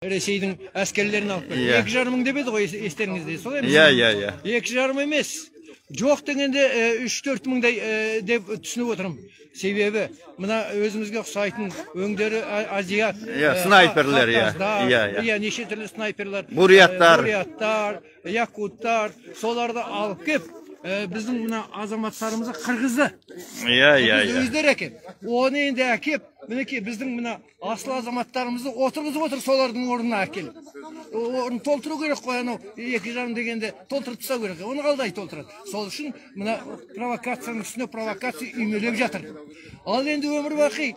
Ресейдің әскерлерін алып келді. 2,5 мың деп еді ғой, естеріңізде, солай ма? Иә. 2,5 емес. Жоқ дегенде 3-4 мыңдай деп түсініп отырмын. Себебі мына өзімізге ұқсайтын өңдері азиат. Снайперлер, неше түрлі снайперлер. Буряттар, якуттар, соларды алып кеп, біздің мына азаматтарымызды қырғызды. Өздері әкеп. Оны енді әкеп, мінекей біздің мына асыл азаматтарымызды отырғызып отыр солардың орнына әкеліп. Оны толтыру керек қой, анау 2,5 дегенде толтырып тастау керек. Оны қалай толтырады? Сол үшін мына провокацияның үстіне провокация үймелеп жатыр. Ал енді өмір бақи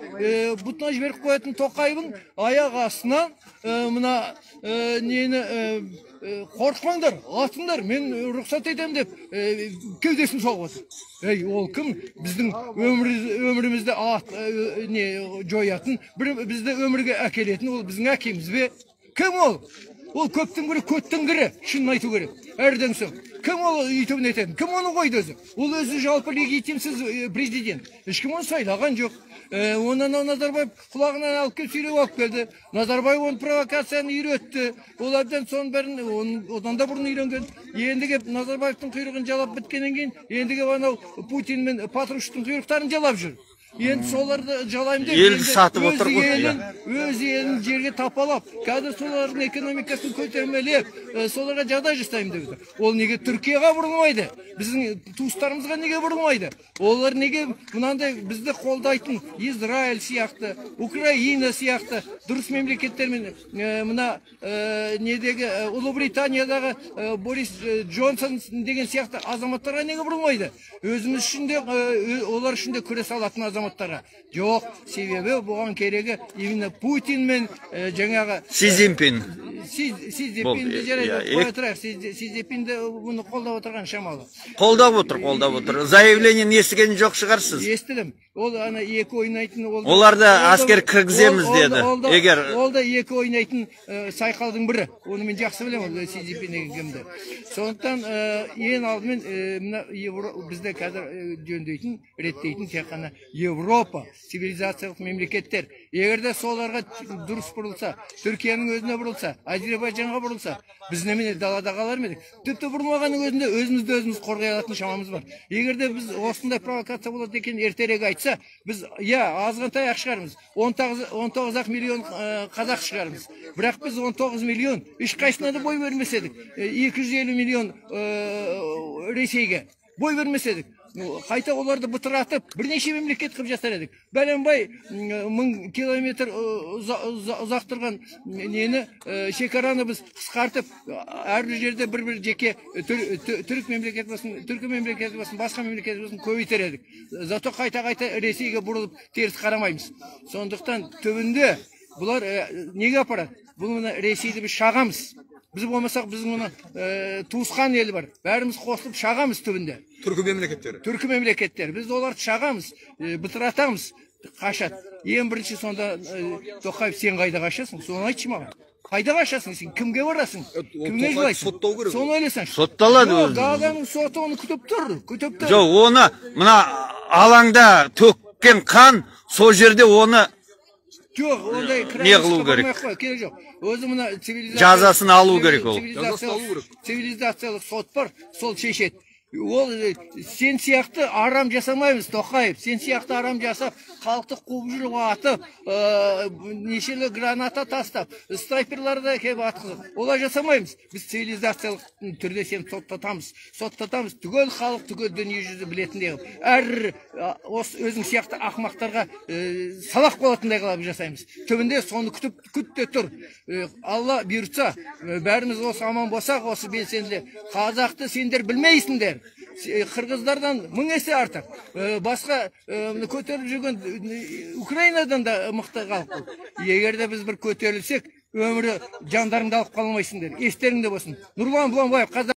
бұтына жіберіп қоятын Тоқаевың аяқ астынан мына нені қорқмаңдар, атыңдар, мен рұқсат етем деп кеудесін соғып отыр. Ол кім? Біздің өмірімізді жоятын, бізді өмірге әкелетін, ол біздің әкеміз бе? Кім ол? Ол көптің бірі, көттің кірі, шынын айту керек. Әрден соң. Кім ол үйтімін етеді? Кім оны қойды өзі? Ол өзі жалпы легитимсіз президент. Ешкім оны сайлаған жоқ. Онан Назарбаев құлағынан алып кеп сөйлеп алып келді. Назарбаев оны провокацияны үйретті. Ол әбден соның бәрін одан да бұрын үйренген. Енді кеп Назарбаевтың құйрығын жалап біткеннен кейін, енді кеп анау Путин мен Патрушевтың құйрықтарын жалап жүр. Енді соларды жалаймын деп, елді сатып отыр ғой. Өз елін жерге тапалап, қазір солардың экономикасын көтермелеп, соларға жағдай жасаймын деп. Ол неге Түркияға бұрылмайды? Біздің туыстарымызға неге бұрылмайды? Олар неге мынандай бізді қолдайтын Израиль сияқты, Украина сияқты дұрыс мемлекеттермен мына недегі Ұлыбританиядағы Борис Джонсон деген сияқты азаматтарға неге бұрылмайды? Өзіміз үшін де, олар үшін де күрес алатын азаматтарға. Жоқ, себебі бұған керегі именно Путин мен жаңағы Си Цзиньпин. Си Цзиньпинді жарайды қоя тұрайық. Си Цзиньпинді бұны қолдап отырған шамалы. Қолдап отыр. Заявлениені естіген жоқ шығарсыз. Естідім. Ол ана екі ойнайтын оларды аскер кіргіземіз деді. Ол да екі ойнайтын сайқалдың бірі. Оны мен жақсы білемін, Си Цзиньпин кімді. Сондықтан ең алдымен бізде қазір жөндейтін, реттейтін тек қана Европа, цивилизациялық мемлекеттер. Егерде соларға дұрыс бұрылса, Түркияның өзіне бұрылса, Азербайжанға бұрылса, біз немене далада қалар ма едік? Тіпті бұрылмағанның өзінде өзімізді өзіміз қорғай алатын шамамыз бар. Егерде біз осындай провокация болады екен ертерек айтса, біз азғантай ақ шығармыз. 19 миллион қазақ шығармыз. Бірақ біз 19 миллион ешқайсына да бой бермес едік. 250 миллион Ресейге бой бермес едік. Қайта оларды бұтыратып, бірнеше мемлекет қып жасар едік. Бәленбай 1000 километр ұзақтырған нені шекараны біз қысқартып, әрбір жерде бір жеке түрік мемлекет болсын, түркі мемлекет болсын, басқа мемлекет болсын көбейтер едік. Зато қайта Ресейге бұрылып теріс қарамаймыз. Сондықтан түбінде бұлар неге апарады? Бұл Ресейді біз шағамыз. Біз болмасақ, біздің мұны туысқан ел бар. Бәріміз қосылып шағамыз түбінде. Түркі мемлекеттер. Біз оларды шағамыз, бұтыратамыз, қашады. Ең бірінші сонда Тоқаев, сен қайда қашасың? Соны айтшы маған. Қайда қашасың сен? Кімге барасың? Кімге жылайсың? Соны ойласаң. Сотталады өзі. Даланың соты оны күтіп тұр. Жоқ, оны мына алаңда төккен қан, сол жерде оны жоқ, ондай не қылу керек? Керек жоқ. Өзі мұна жазасын алу керек ол. Цивилизациялық сот бар, сол шешеді. Ол сен сияқты арам жасамаймыз, Тоқаев. Сен сияқты арам жасап, халықты қуып жүріп атып, нешелі граната тастап, снайперларды кеп атқызып. Олай жасамаймыз. Біз цивилизациялық түрде сен соттатамыз. Түгел халық, түгел дүние жүзі білетіндей қылып. Әр өзің сияқты ақмақтарға салақ болатындай қылып жасаймыз. Түбінде соны күтте тұр. Алла бұйыртса, бәріміз осы аман болсақ, осы белсенді қазақты сендер білмейсіңдер. Қырғыздардан 1000 есе артық. Басқа көтеріп жүрген Украинадан да мықты халық. Егерде біз бір көтерілсек, өмірі жандарыңды алып қалмайсыңдар. Естеріңде болсын. Нұрлан Бұланбаев